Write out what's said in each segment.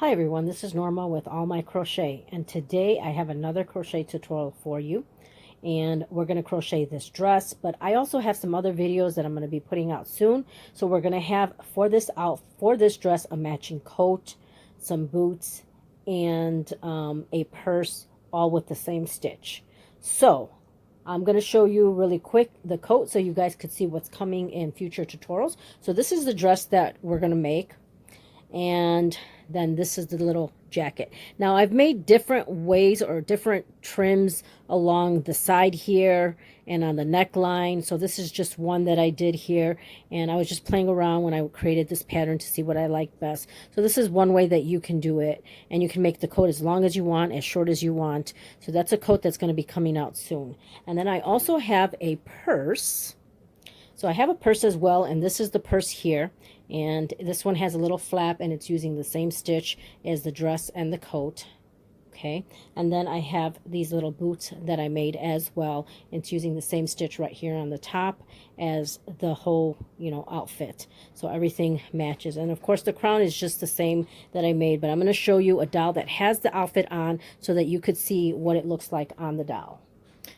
Hi everyone, this is Norma with All My Crochet, and today I have another crochet tutorial for you, and we're going to crochet this dress, but I also have some other videos that I'm going to be putting out soon. So we're going to have for this dress a matching coat, some boots, and a purse, all with the same stitch. So I'm going to show you really quick the coat so you guys could see what's coming in future tutorials. So this is the dress that we're going to make, and then this is the little jacket. Now I've made different ways or different trims along the side here and on the neckline. So this is just one that I did here, and I was just playing around when I created this pattern to see what I like best. So this is one way that you can do it, and you can make the coat as long as you want, as short as you want. So that's a coat that's going to be coming out soon. And then I also have a purse. So I have a purse as well, and this is the purse here. And this one has a little flap, and it's using the same stitch as the dress and the coat. Okay, and then I have these little boots that I made as well. It's using the same stitch right here on the top as the whole, outfit. So everything matches. And of course the crown is just the same that I made, but I'm going to show you a doll that has the outfit on so that you could see what it looks like on the doll.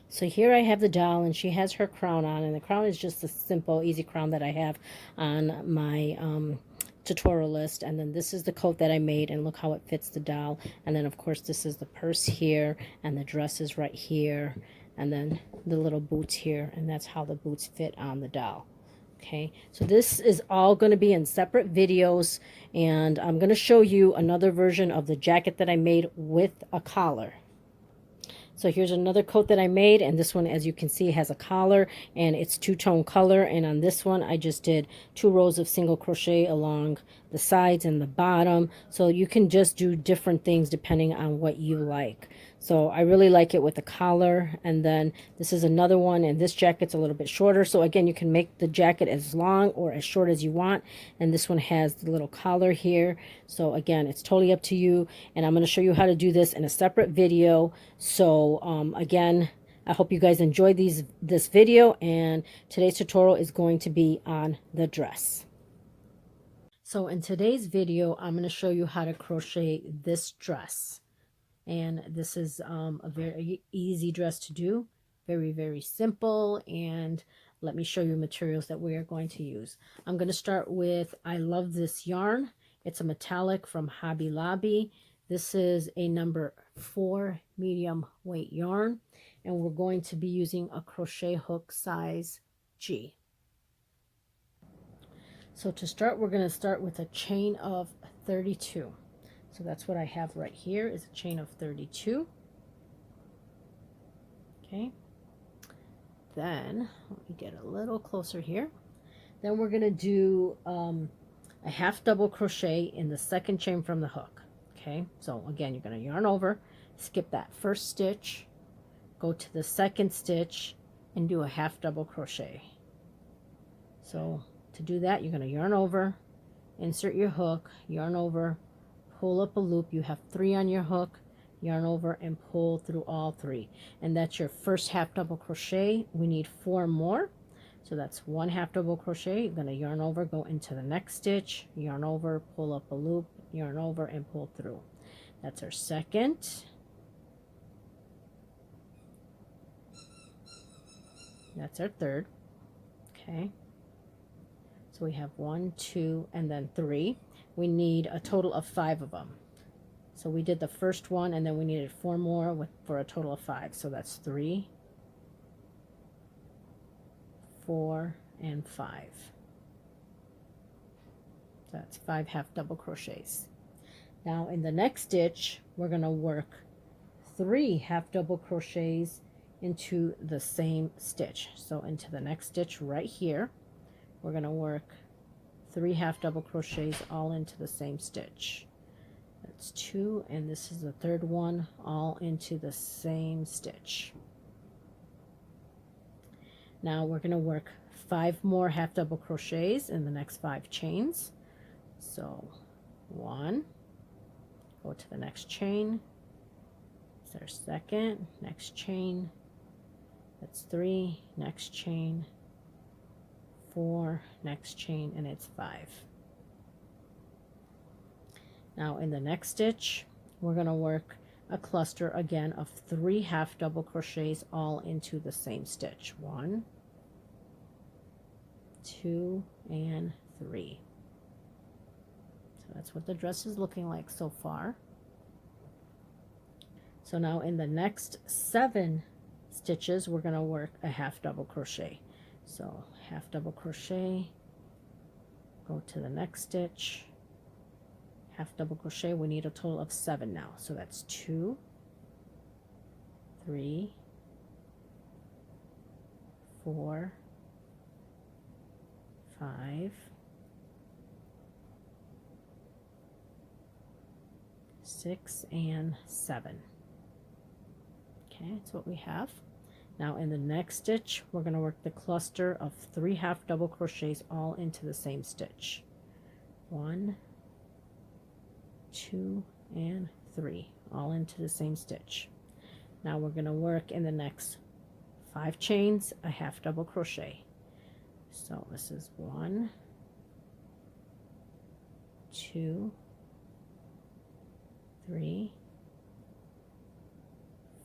So here I have the doll, and she has her crown on, and the crown is just a simple, easy crown that I have on my tutorial list. And then this is the coat that I made, and look how it fits the doll. And then, of course, this is the purse here, and the dress is right here, and then the little boots here, and that's how the boots fit on the doll. Okay, so this is all going to be in separate videos, and I'm going to show you another version of the jacket that I made with a collar. So here's another coat that I made, and this one, as you can see, has a collar, and it's two-tone color. And on this one I just did 2 rows of single crochet along the sides and the bottom. So you can just do different things depending on what you like. So I really like it with the collar. And then this is another one, and this jacket's a little bit shorter. So again, you can make the jacket as long or as short as you want. And this one has the little collar here. So again, it's totally up to you. And I'm going to show you how to do this in a separate video. So again, I hope you guys enjoyed this video, and today's tutorial is going to be on the dress. So in today's video, I'm going to show you how to crochet this dress. And this is a very easy dress to do. Very, very simple. And let me show you materials that we are going to use. I'm going to start with, I love this yarn. It's a metallic from Hobby Lobby. This is a number 4 medium weight yarn. And we're going to be using a crochet hook size G. So to start, we're going to start with a chain of 32. So that's what I have right here, is a chain of 32. Okay. Then, let me get a little closer here. Then we're going to do a half double crochet in the second chain from the hook. Okay, so again, you're going to yarn over, skip that first stitch, go to the second stitch, and do a half double crochet. So to do that, you're going to yarn over, insert your hook, yarn over, pull up a loop. You have 3 on your hook, yarn over, and pull through all 3. And that's your first half double crochet. We need 4 more. So that's 1 half double crochet. You're going to yarn over, go into the next stitch, yarn over, pull up a loop, yarn over, and pull through. That's our second. That's our third. Okay. So we have 1, 2, and then 3. We need a total of 5 of them. So we did the first one, and then we needed 4 more for a total of 5. So that's 3, 4, and 5. So that's 5 half double crochets. Now in the next stitch, we're going to work 3 half double crochets into the same stitch. So into the next stitch right here, we're going to work 3 half double crochets all into the same stitch. That's 2, and this is the third one, all into the same stitch. Now we're going to work 5 more half double crochets in the next 5 chains. So 1, go to the next chain, it's our second, next chain, that's 3, next chain, 4, next chain, and it's 5. Now in the next stitch, we're going to work a cluster again of 3 half double crochets all into the same stitch. 1, 2, and 3. So that's what the dress is looking like so far. So now in the next 7 stitches, we're going to work a half double crochet. So half double crochet, go to the next stitch, half double crochet. We need a total of 7 now. So that's 2, 3, 4, 5, 6, and 7. Okay, that's what we have. Now in the next stitch, we're going to work the cluster of 3 half double crochets all into the same stitch. 1, 2, and 3, all into the same stitch. Now we're going to work in the next 5 chains a half double crochet. So this is 1, 2, 3,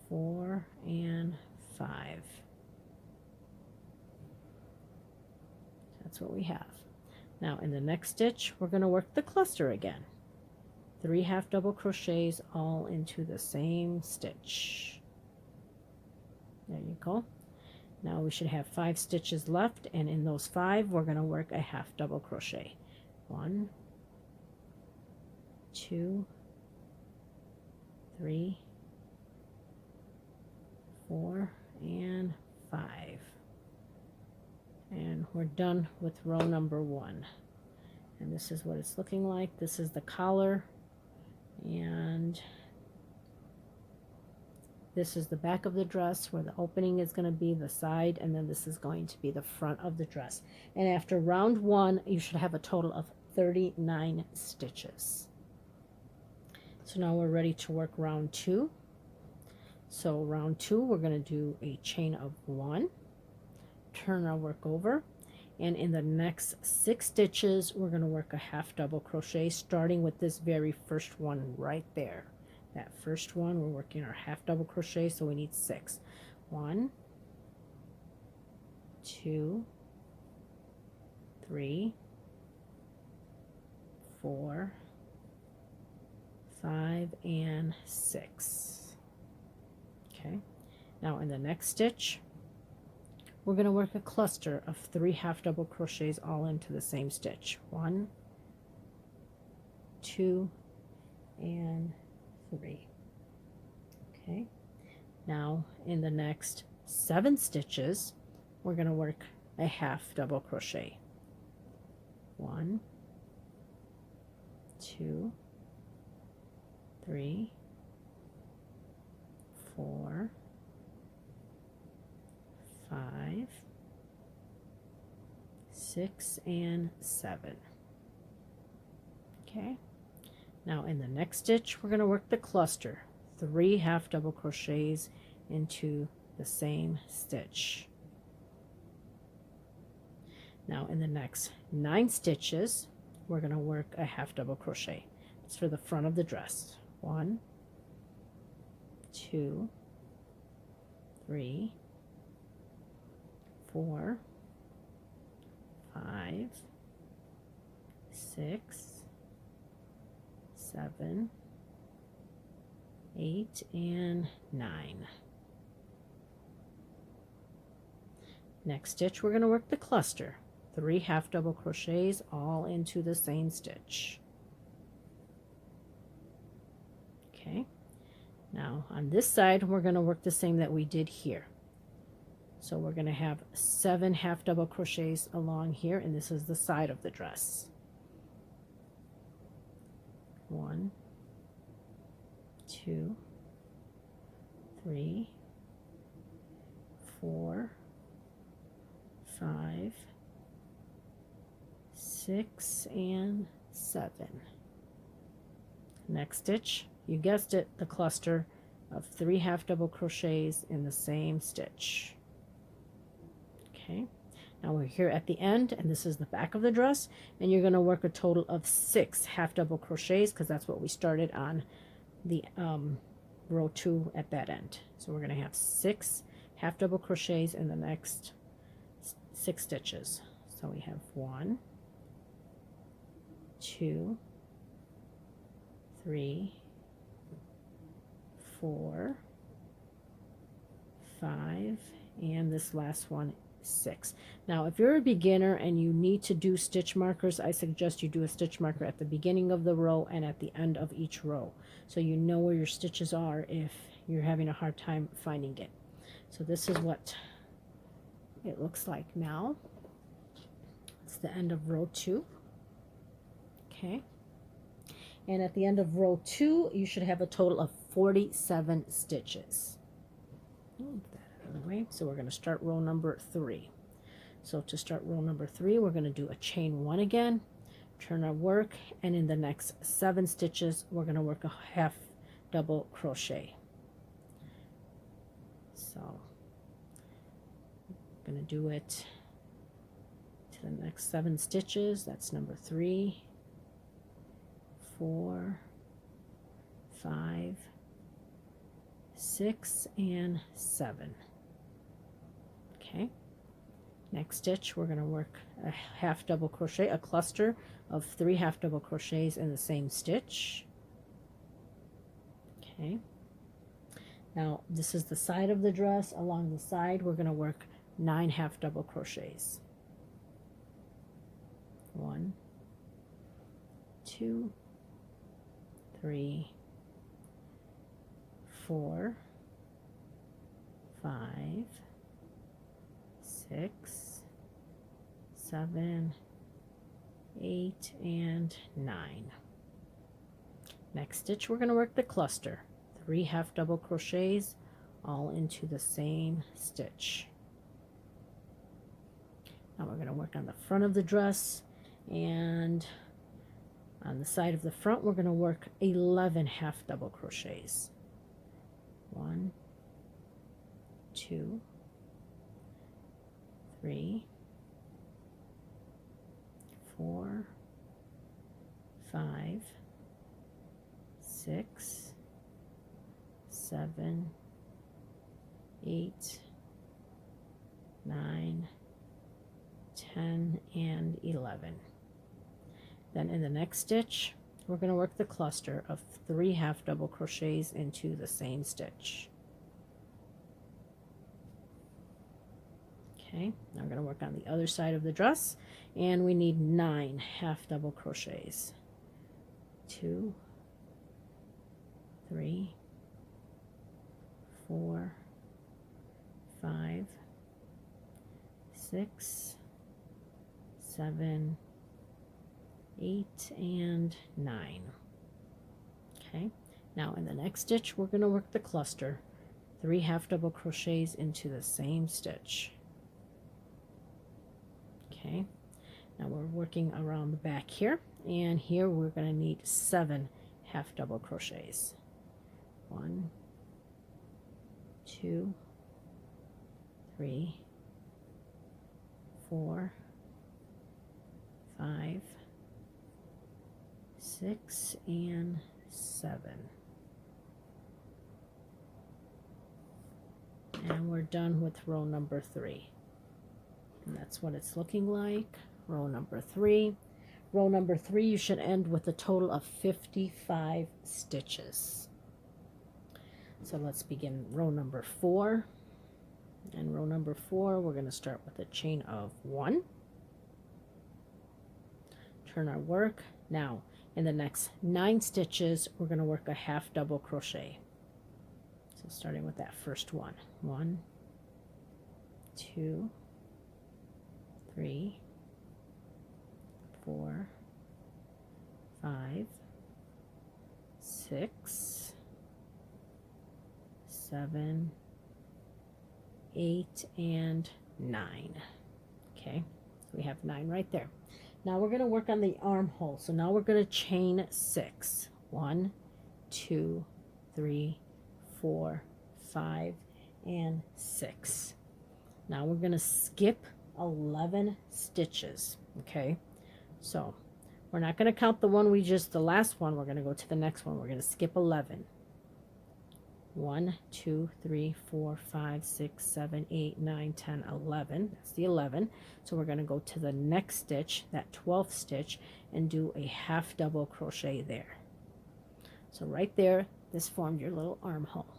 4, and 5. That's what we have. Now in the next stitch, we're going to work the cluster again. 3 half double crochets all into the same stitch. There you go. Now we should have 5 stitches left, and in those 5 we're going to work a half double crochet. 1, 2, 3, 4, and 5. And we're done with row number 1. And this is what it's looking like. This is the collar, and this is the back of the dress where the opening is going to be the side, and then this is going to be the front of the dress. And after round 1, you should have a total of 39 stitches. So now we're ready to work round 2. So round 2, we're going to do a chain of 1, turn our work over, and in the next 6 stitches we're going to work a half double crochet, starting with this very first one right there. That first one, we're working our half double crochet, so we need 6. 1, 2, 3, 4, 5, and 6. Okay, now in the next stitch, we're going to work a cluster of 3 half double crochets all into the same stitch. 1, 2, and 3. Okay, now in the next 7 stitches, we're going to work a half double crochet. 1, 2, 3, 4, 5, 6, and 7. Okay, now in the next stitch, we're going to work the cluster, 3 half double crochets into the same stitch. Now in the next 9 stitches, we're going to work a half double crochet. It's for the front of the dress. 1, 2, 3, 4, 5, 6, 7, 8, and 9. Next stitch, we're going to work the cluster, 3 half double crochets all into the same stitch. Okay, now on this side we're going to work the same that we did here. So we're going to have 7 half double crochets along here, and this is the side of the dress. 1, 2, 3, 4, 5, 6, and 7. Next stitch, you guessed it, the cluster of 3 half double crochets in the same stitch. Okay, Now we're here at the end, and this is the back of the dress, and you're going to work a total of 6 half double crochets because that's what we started on the row 2 at that end. So we're going to have 6 half double crochets in the next 6 stitches. So we have 1, 2, 3, 4, 5, and this last one 6. Now if you're a beginner and you need to do stitch markers, I suggest you do a stitch marker at the beginning of the row and at the end of each row, so you know where your stitches are if you're having a hard time finding it. So this is what it looks like now. It's the end of row 2. Okay, and at the end of row 2 you should have a total of 47 stitches. Move that out of the way. So we're going to start row number 3. So to start row number 3, we're going to do a chain 1 again, turn our work, and in the next 7 stitches we're going to work a half double crochet. So I'm going to do it to the next 7 stitches. That's number 3, 4, 5, 6, and 7. Okay, next stitch we're going to work a half double crochet, a cluster of 3 half double crochets in the same stitch. Okay, now this is the side of the dress. Along the side we're going to work 9 half double crochets. 1, 2, 3, 4, 5, 6, 7, 8, and 9. Next stitch we're going to work the cluster, 3 half double crochets all into the same stitch. Now we're going to work on the front of the dress, and on the side of the front we're going to work 11 half double crochets. 1, 2, 3, 4, 5, 6, 7, 8, 9, 10, and 11. Then in the next stitch we're going to work the cluster of 3 half double crochets into the same stitch. Okay, now we're going to work on the other side of the dress, and we need 9 half double crochets. 2, 3, 4, 5, 6, 7, 8, and 9. Okay, now in the next stitch we're going to work the cluster, 3 half double crochets into the same stitch. Okay, now we're working around the back here, and here we're going to need 7 half double crochets. 1, 2, 3, 4, 5, 6, and 7. And we're done with row number 3. And that's what it's looking like. Row number 3. Row number 3 you should end with a total of 55 stitches. So let's begin row number 4. And row number 4 we're going to start with a chain of 1. Turn our work. Now in the next 9 stitches we're going to work a half double crochet. So starting with that first one. 1, 2, 3, 4, 5, 6, 7, 8, and 9. Okay, we have 9 right there. Now we're going to work on the armhole. So now we're going to chain 6. 1, 2, 3, 4, 5, and 6. Now we're going to skip 11 stitches. Okay, so we're not going to count the one the last one. We're going to go to the next one. We're going to skip 11. 1, 2, 3, 4, 5, 6, 7, 8, 9, 10, 11. That's the 11. So we're going to go to the next stitch, that 12th stitch, and do a half double crochet there. So right there, this formed your little armhole.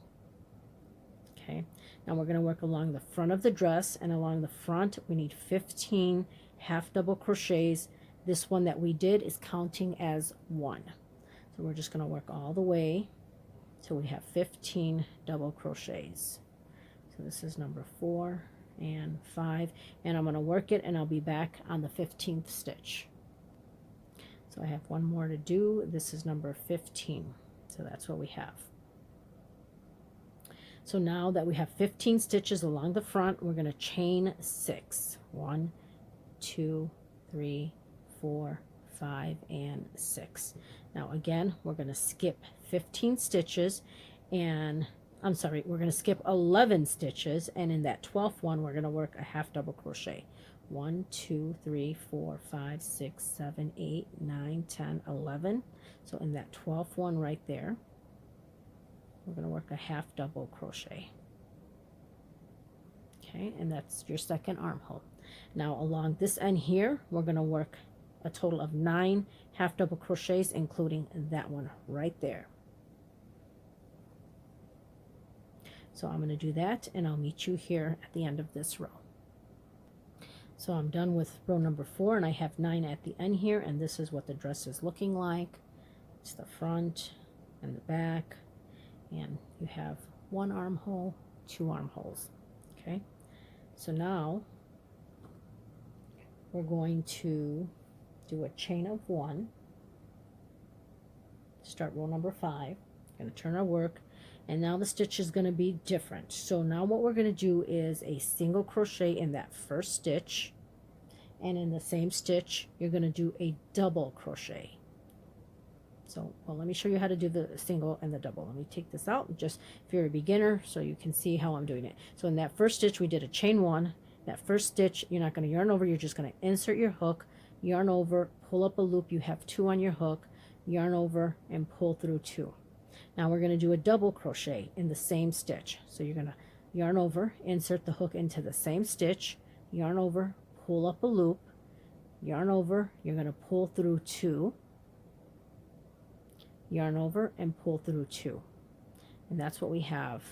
Okay, now we're going to work along the front of the dress, and along the front we need 15 half double crochets. This one that we did is counting as 1. So we're just going to work all the way till we have 15 double crochets. So this is number 4 and 5, and I'm going to work it, and I'll be back on the 15th stitch. So I have one more to do. This is number 15. So that's what we have. So now that we have 15 stitches along the front, we're going to chain 6. 1, 2, 3, 4, 5, and 6. Now again, we're going to skip 15 stitches, and I'm sorry, we're going to skip 11 stitches, and in that 12th one we're going to work a half double crochet. 1, 2, 3, 4, 5, 6, 7, 8, 9, 10, 11. So in that 12th one right there, we're going to work a half double crochet. Okay, and that's your second armhole. Now along this end here, we're going to work a total of 9 half double crochets, including that one right there. So I'm going to do that, and I'll meet you here at the end of this row. So I'm done with row number 4, and I have 9 at the end here, and this is what the dress is looking like. It's the front and the back, and you have 1 armhole, 2 armholes. Okay, so now we're going to do a chain of 1, start row number 5, going to turn our work, and now the stitch is going to be different. So now what we're going to do is a single crochet in that first stitch, and in the same stitch you're going to do a double crochet. So, well, let me show you how to do the single and the double. Let me take this out, just if you're a beginner, so you can see how I'm doing it. So in that first stitch we did a chain 1. That first stitch, you're not going to yarn over, you're just going to insert your hook, yarn over, pull up a loop. You have 2 on your hook, yarn over and pull through 2. Now we're going to do a double crochet in the same stitch. So you're going to yarn over, insert the hook into the same stitch, yarn over, pull up a loop, yarn over, you're going to pull through 2, yarn over and pull through 2. And that's what we have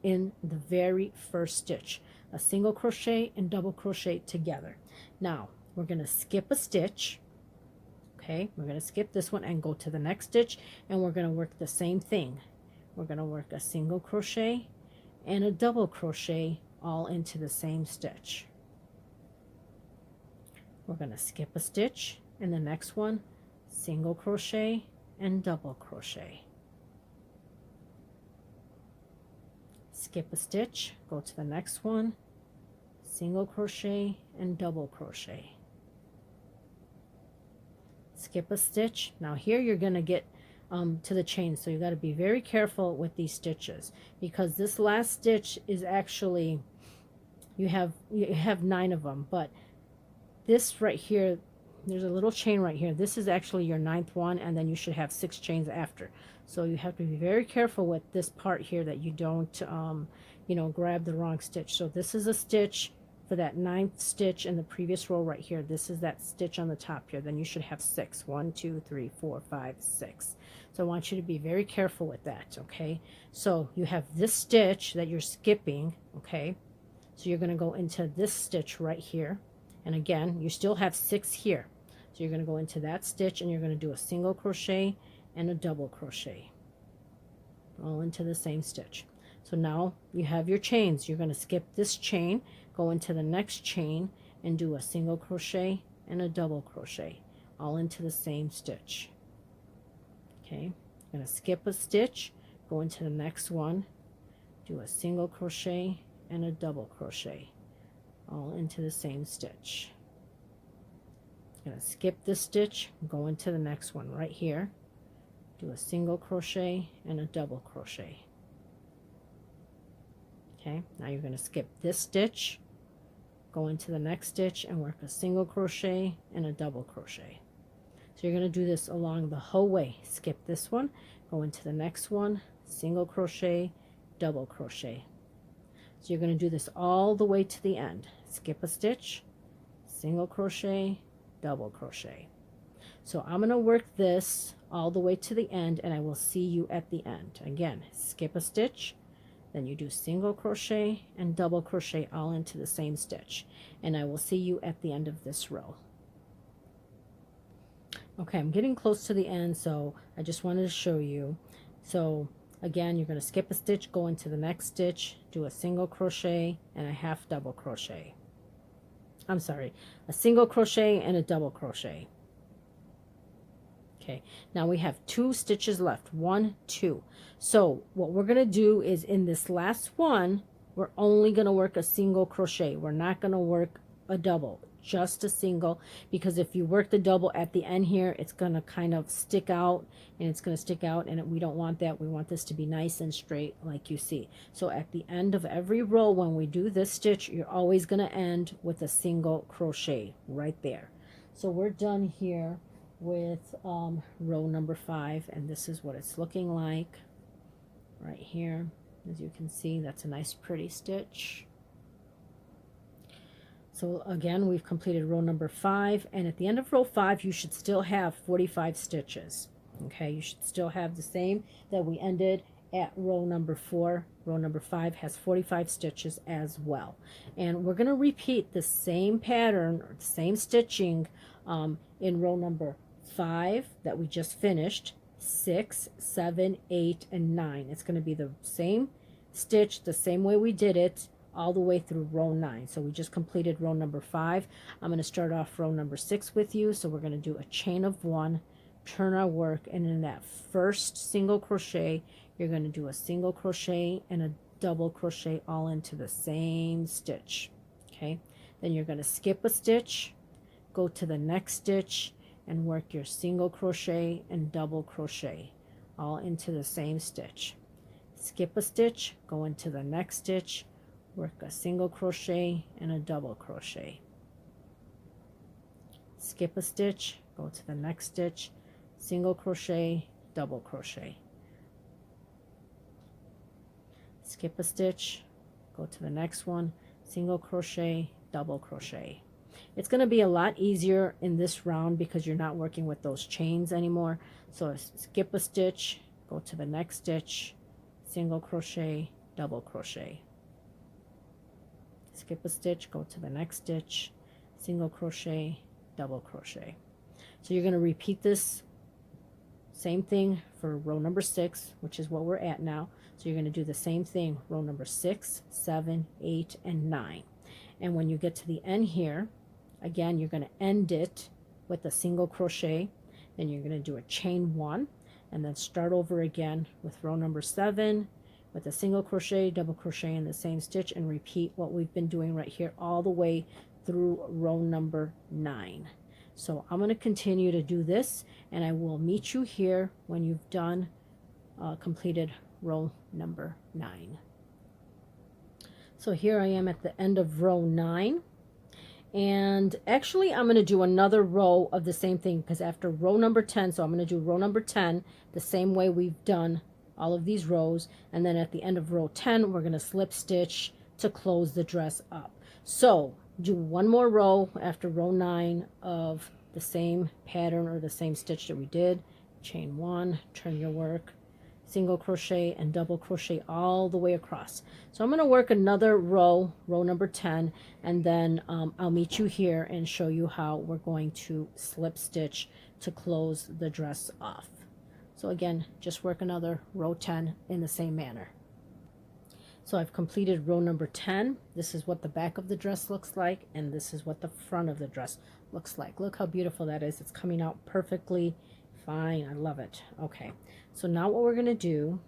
in the very first stitch, a single crochet and double crochet together. Now we're going to skip a stitch. Okay, we're going to skip this one and go to the next stitch, and we're going to work the same thing. We're going to work a single crochet and a double crochet all into the same stitch. We're going to skip a stitch, and the next one, single crochet and double crochet. Skip a stitch, go to the next one, single crochet and double crochet. Skip a stitch. Now here you're going to get to the chain, so you got to be very careful with these stitches, because this last stitch is actually, you have 9 of them, but this right here, there's a little chain right here. This is actually your 9th one, and then you should have 6 chains after. So you have to be very careful with this part here, that you don't you know, grab the wrong stitch. So this is a stitch for that 9th stitch in the previous row right here. This is that stitch on the top here. Then you should have 6. 1, 2, 3, 4, 5, 6. So I want you to be very careful with that. Okay, so you have this stitch that you're skipping. Okay, so you're going to go into this stitch right here, and again you still have 6 here. So you're going to go into that stitch, and you're going to do a single crochet and a double crochet all into the same stitch. So now you have your chains. You're going to skip this chain, go into the next chain, and do a single crochet and a double crochet all into the same stitch. Okay, you're going to skip a stitch, go into the next one, do a single crochet and a double crochet all into the same stitch. You're going to skip this stitch, go into the next one right here, do a single crochet and a double crochet. Okay, now you're going to skip this stitch, go into the next stitch and work a single crochet and a double crochet. So you're going to do this along the whole way. Skip this one, go into the next one, single crochet, double crochet. So you're going to do this all the way to the end. Skip a stitch, single crochet, double crochet. So I'm going to work this all the way to the end, and I will see you at the end. Again, skip a stitch, then you do single crochet and double crochet all into the same stitch, and I will see you at the end of this row. Okay, I'm getting close to the end, so I just wanted to show you. So again, you're going to skip a stitch, go into the next stitch, do a single crochet and a half double crochet. I'm sorry, a single crochet and a double crochet. Okay, now we have 2 stitches left, 1, 2. So what we're going to do is in this last one, we're only going to work a single crochet. We're not going to work a double, just a single, because if you work the double at the end here, it's going to kind of stick out, and we don't want that. We want this to be nice and straight like you see. So at the end of every row, when we do this stitch, you're always going to end with a single crochet right there. So we're done here with row number 5, and this is what it's looking like right here. As you can see, that's a nice pretty stitch. So again, we've completed row number 5, and at the end of row 5 you should still have 45 stitches. Okay, you should still have the same that we ended at row number 4. Row number 5 has 45 stitches as well, and we're going to repeat the same pattern or the same stitching in row number 5 that we just finished, 6, 7, 8, and 9. It's going to be the same stitch, the same way we did it all the way through row 9. So we just completed row number 5. I'm going to start off row number 6 with you. So we're going to do a chain of 1, turn our work, and in that first single crochet, you're going to do a single crochet and a double crochet all into the same stitch. Okay, then you're going to skip a stitch, go to the next stitch, and work your single crochet and double crochet all into the same stitch. Skip a stitch, go into the next stitch, work a single crochet and a double crochet. Skip a stitch, go to the next stitch, single crochet, double crochet. Skip a stitch, go to the next one, single crochet, double crochet. It's going to be a lot easier in this round because you're not working with those chains anymore. So skip a stitch, go to the next stitch, single crochet, double crochet. Skip a stitch, go to the next stitch, single crochet, double crochet. So you're going to repeat this same thing for row number 6, which is what we're at now. So you're going to do the same thing, row number 6, 7, 8, and 9. And when you get to the end here, again, you're going to end it with a single crochet, then you're going to do a chain 1, and then start over again with row number 7 with a single crochet, double crochet in the same stitch, and repeat what we've been doing right here all the way through row number 9. So I'm going to continue to do this, and I will meet you here when you've done completed row number 9. So here I am at the end of row 9. And actually, I'm going to do another row of the same thing because after row number 10, so I'm going to do row number 10 the same way we've done all of these rows. And then at the end of row 10, we're going to slip stitch to close the dress up. So do one more row after row 9 of the same pattern or the same stitch that we did. Chain 1, turn your work, single crochet and double crochet all the way across. So I'm going to work another row, row number 10, and then I'll meet you here and show you how we're going to slip stitch to close the dress off. So again, just work another row 10 in the same manner. So I've completed row number 10. This is what the back of the dress looks like, and this is what the front of the dress looks like. Look how beautiful that is. It's coming out perfectly fine. I love it. Okay, so now what we're going to do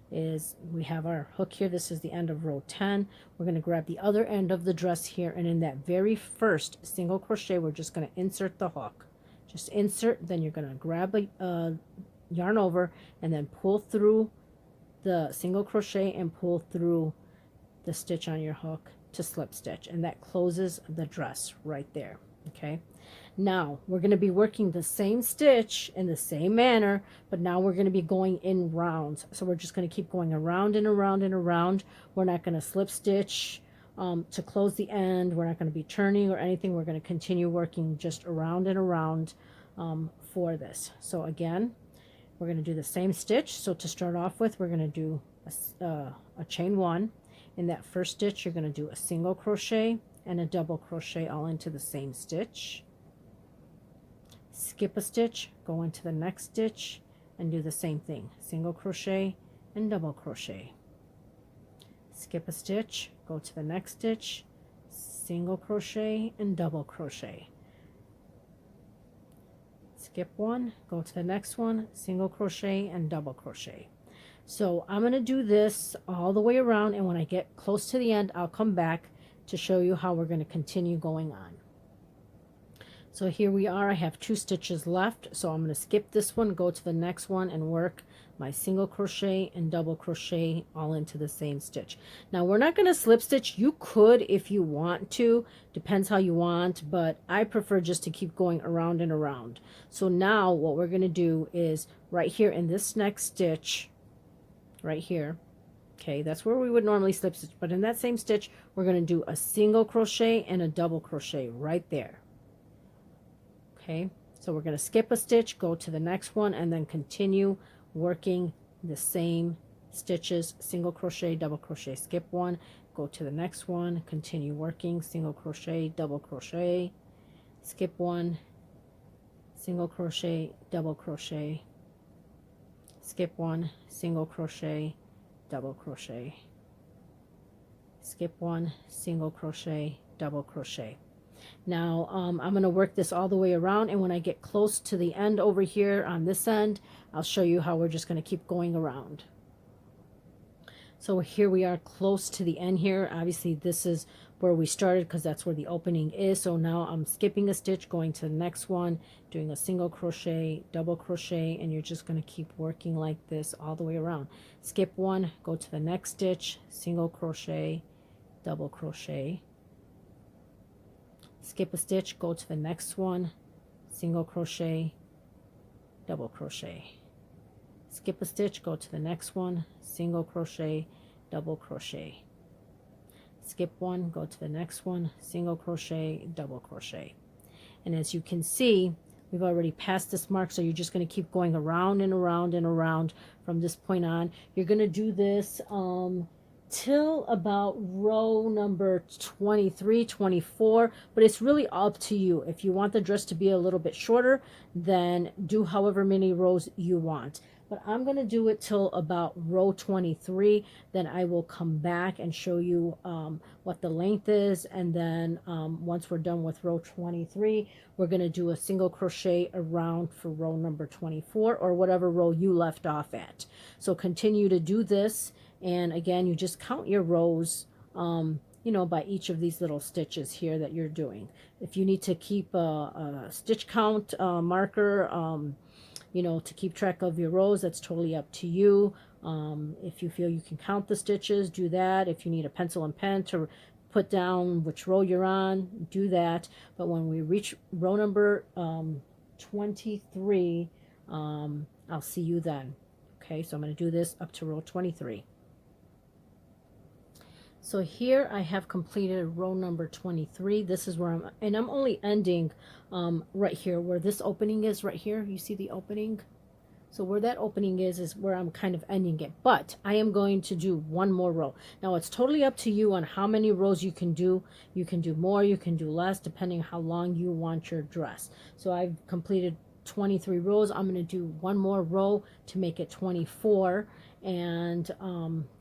is we have our hook here. This is the end of row 10. We're going to grab the other end of the dress here, and in that very first single crochet, we're just going to insert the hook. Just insert, then you're going to grab a yarn over and then pull through the single crochet and pull through the stitch on your hook, to slip stitch, and that closes the dress right there. Okay, now we're going to be working the same stitch in the same manner, but now we're going to be going in rounds. So we're just going to keep going around and around and around. We're not going to slip stitch to close the end. We're not going to be turning or anything. We're going to continue working just around and around for this. So again, we're going to do the same stitch. So to start off with, we're going to do a chain one. In that first stitch, you're going to do a single crochet and a double crochet all into the same stitch. Skip a stitch, go into the next stitch, and do the same thing. Single crochet and double crochet. Skip a stitch, go to the next stitch, single crochet and double crochet. Skip one, go to the next one, single crochet and double crochet. So I'm going to do this all the way around, and when I get close to the end, I'll come back to show you how we're going to continue going on. So here we are. I have 2 stitches left, so I'm going to skip this one, go to the next one, and work my single crochet and double crochet all into the same stitch. Now we're not going to slip stitch. You could if you want to, depends how you want, but I prefer just to keep going around and around. So now what we're going to do is right here in this next stitch, right here, okay, that's where we would normally slip stitch, but in that same stitch we're going to do a single crochet and a double crochet right there. Okay, so we're going to skip a stitch, go to the next one, and then continue working the same stitches, single crochet, double crochet, skip one, go to the next one, continue working, single crochet, double crochet, skip one, single crochet, double crochet, skip one, single crochet, double crochet, skip one, single crochet, double crochet. Now I'm going to work this all the way around, and when I get close to the end over here on this end, I'll show you how we're just going to keep going around. So here we are close to the end here. Obviously this is where we started because that's where the opening is. So now I'm skipping a stitch, going to the next one, doing a single crochet, double crochet, and you're just going to keep working like this all the way around. Skip one, go to the next stitch, single crochet, double crochet. Skip a stitch, go to the next one, single crochet, double crochet. Skip a stitch, go to the next one, single crochet, double crochet. Skip one, go to the next one, single crochet, double crochet. And as you can see, we've already passed this mark, so you're just going to keep going around and around and around from this point on. You're going to do this till about row number 23, 24, but it's really up to you. If you want the dress to be a little bit shorter, then do however many rows you want. But I'm going to do it till about row 23. Then I will come back and show you what the length is. And then once we're done with row 23, we're going to do a single crochet around for row number 24 or whatever row you left off at. So continue to do this. And again, you just count your rows, you know, by each of these little stitches here that you're doing. If you need to keep a stitch count marker, you know, to keep track of your rows, that's totally up to you. If you feel you can count the stitches, do that. If you need a pencil and pen to put down which row you're on, do that. But when we reach row number 23, I'll see you then. Okay, so I'm going to do this up to row 23. So here I have completed row number 23. This is where I'm only ending right here where this opening is right here. You see the opening? So where that opening is where I'm kind of ending it. But I am going to do one more row. Now it's totally up to you on how many rows you can do. You can do more, you can do less, depending how long you want your dress. So I've completed 23 rows. I'm going to do one more row to make it 24, and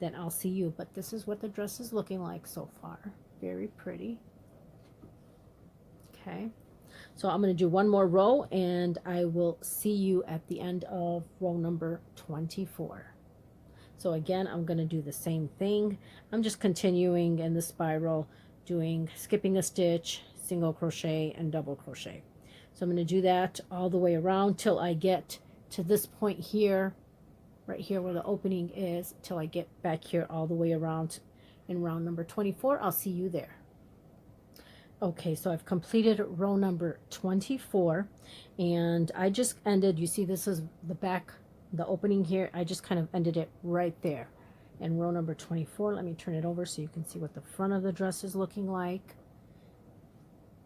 then I'll see you. But this is what the dress is looking like so far. Very pretty. Okay, so I'm going to do one more row, and I will see you at the end of row number 24. So again, I'm going to do the same thing. I'm just continuing in the spiral, skipping a stitch, single crochet, and double crochet. So I'm going to do that all the way around till I get to this point here, right here where the opening is, till I get back here all the way around in round number 24. I'll see you there. Okay, so I've completed row number 24, and I just ended, you see this is the back, the opening here, I just kind of ended it right there in row number 24. Let me turn it over so you can see what the front of the dress is looking like.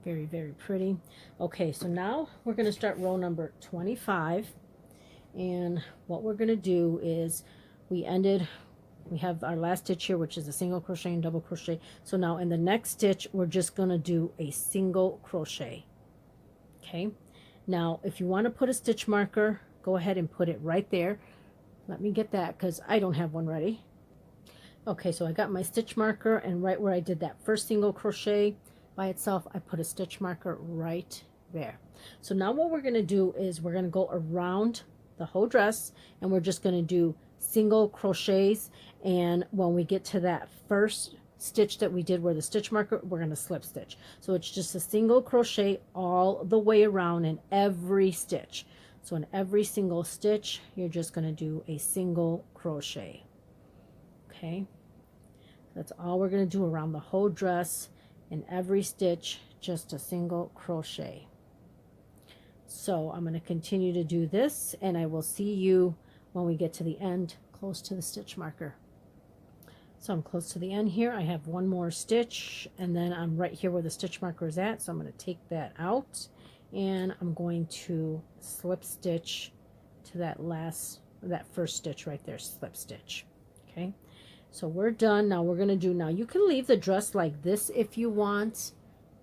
Very, very pretty. Okay, so now we're going to start row number 25, and what we're going to do is we have our last stitch here, which is a single crochet and double crochet. So now in the next stitch, we're just going to do a single crochet. Okay, now if you want to put a stitch marker, go ahead and put it right there. Let me get that because I don't have one ready. Okay, so I got my stitch marker, and right where I did that first single crochet by itself, I put a stitch marker right there. So now what we're going to do is we're going to go around the whole dress, and we're just going to do single crochets, and when we get to that first stitch that we did where the stitch marker, we're going to slip stitch. So it's just a single crochet all the way around in every stitch. So in every single stitch, you're just going to do a single crochet. Okay, that's all we're going to do around the whole dress. In every stitch, just a single crochet. So I'm going to continue to do this, and I will see you when we get to the end, close to the stitch marker. So I'm close to the end here. I have one more stitch, and then I'm right here where the stitch marker is at. So I'm going to take that out, and I'm going to slip stitch to that first stitch right there, slip stitch. Okay, so we're done. Now we're going to do, now you can leave the dress like this if you want.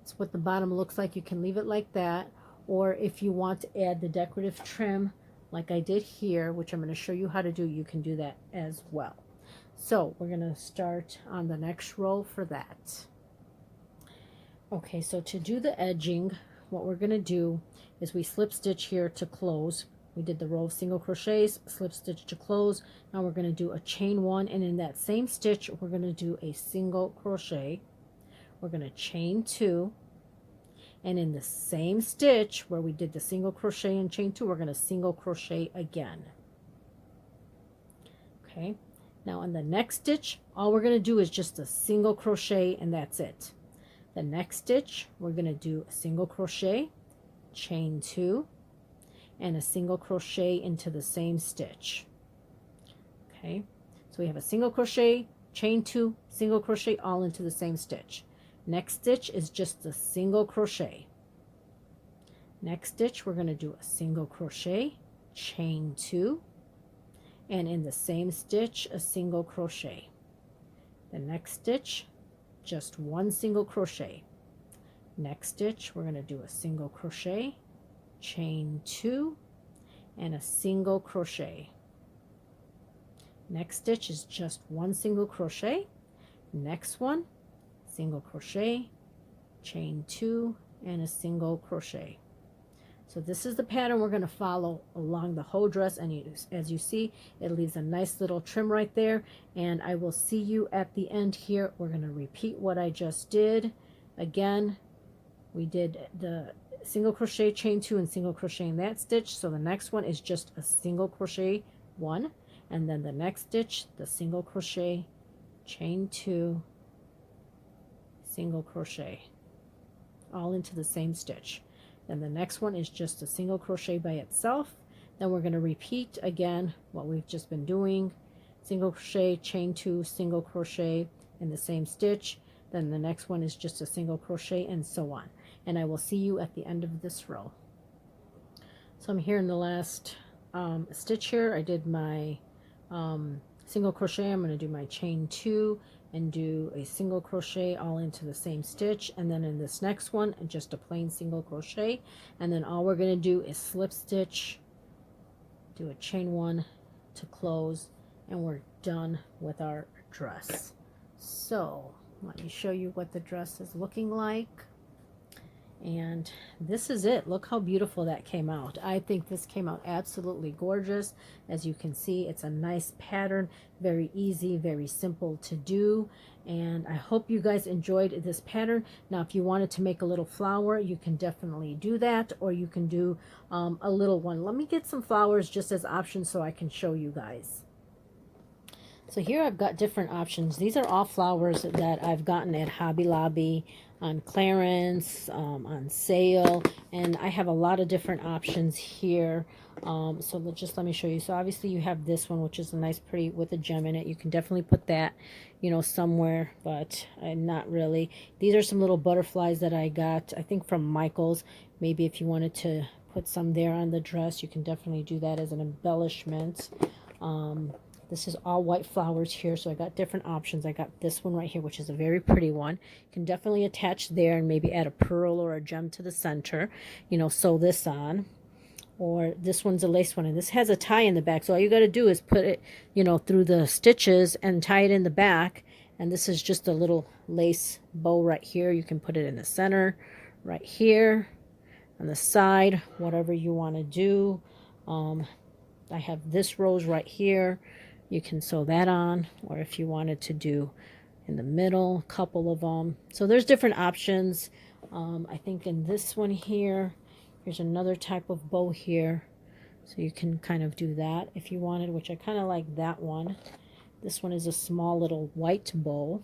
It's what the bottom looks like. You can leave it like that, or if you want to add the decorative trim like I did here, which I'm going to show you how to do, you can do that as well. So we're going to start on the next row for that. Okay, so to do the edging, what we're going to do is we slip stitch here to close. We did the row of single crochets, slip stitch to close. Now we're going to do a chain one, and in that same stitch we're going to do a single crochet. We're going to chain two, and in the same stitch where we did the single crochet and chain two, we're going to single crochet again. Okay, now in the next stitch, all we're going to do is just a single crochet, and that's it. The next stitch, we're going to do a single crochet, chain two, and a single crochet into the same stitch. Okay, so we have a single crochet, chain two, single crochet, all into the same stitch. Next stitch is just a single crochet. Next stitch, we're going to do a single crochet, chain two, and in the same stitch, a single crochet. The next stitch, just one single crochet. Next stitch, we're going to do a single crochet, chain two, and a single crochet. Next stitch is just one single crochet. Next one, single crochet, chain two, and a single crochet. So this is the pattern we're going to follow along the whole dress, and as you see, it leaves a nice little trim right there, and I will see you at the end here. We're going to repeat what I just did. Again, we did the single crochet, chain two, and single crochet in that stitch. So the next one is just a single crochet one, and then the next stitch, the single crochet, chain two, single crochet, all into the same stitch. Then the next one is just a single crochet by itself. Then we're going to repeat again what we've just been doing, single crochet, chain two, single crochet in the same stitch. Then the next one is just a single crochet, and so on. And I will see you at the end of this row. So I'm here in the last stitch here. I did my single crochet. I'm going to do my chain two and do a single crochet all into the same stitch, and then in this next one just a plain single crochet, and then all we're going to do is slip stitch, do a chain one to close, and we're done with our dress. So let me show you what the dress is looking like. And this is it. Look how beautiful that came out. I think this came out absolutely gorgeous. As you can see, it's a nice pattern, very easy, very simple to do, and I hope you guys enjoyed this pattern. Now if you wanted to make a little flower, you can definitely do that, or you can do a little one. Let me get some flowers just as options so I can show you guys. So here I've got different options. These are all flowers that I've gotten at Hobby Lobby, on clearance, on sale, and I have a lot of different options here. So just let me show you. So obviously you have this one, which is a nice pretty with a gem in it. You can definitely put that, you know, somewhere, but not really. These are some little butterflies that I got, I think from Michael's. Maybe if you wanted to put some there on the dress, you can definitely do that as an embellishment. This is all white flowers here, so I got different options. I got this one right here, which is a very pretty one. You can definitely attach there and maybe add a pearl or a gem to the center. You know, sew this on. Or this one's a lace one, and this has a tie in the back. So all you got to do is put it, you know, through the stitches and tie it in the back. And this is just a little lace bow right here. You can put it in the center, right here, on the side, whatever you want to do. I have this rose right here. You can sew that on, or if you wanted to do in the middle, a couple of them. So there's different options. I think in this one here, here's another type of bow here. So you can kind of do that if you wanted, which I kind of like that one. This one is a small little white bow.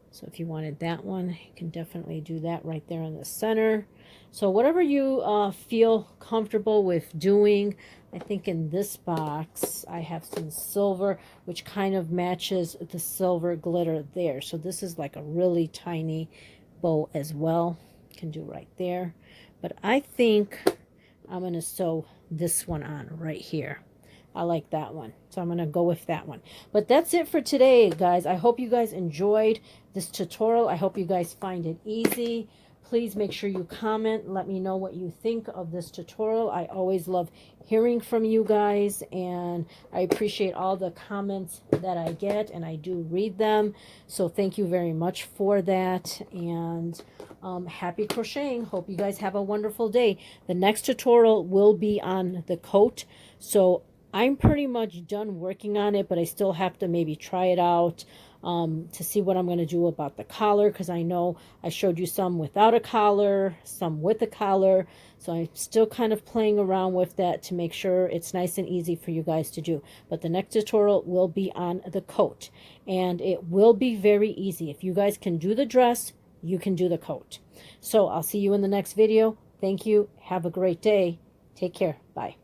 So if you wanted that one, you can definitely do that right there in the center. So whatever you feel comfortable with doing. I think in this box, I have some silver, which kind of matches the silver glitter there. So this is like a really tiny bow as well. You can do right there. But I think I'm going to sew this one on right here. I like that one. So I'm going to go with that one. But that's it for today, guys. I hope you guys enjoyed this tutorial. I hope you guys find it easy. Please make sure you comment. Let me know what you think of this tutorial. I always love hearing from you guys, and I appreciate all the comments that I get, and I do read them. So thank you very much for that. And happy crocheting. Hope you guys have a wonderful day. The next tutorial will be on the coat. So I'm pretty much done working on it, but I still have to maybe try it out to see what I'm going to do about the collar, because I know I showed you some without a collar, some with a collar. So I'm still kind of playing around with that to make sure it's nice and easy for you guys to do. But the next tutorial will be on the coat, and it will be very easy. If you guys can do the dress, you can do the coat. So I'll see you in the next video. Thank you. Have a great day. Take care. Bye.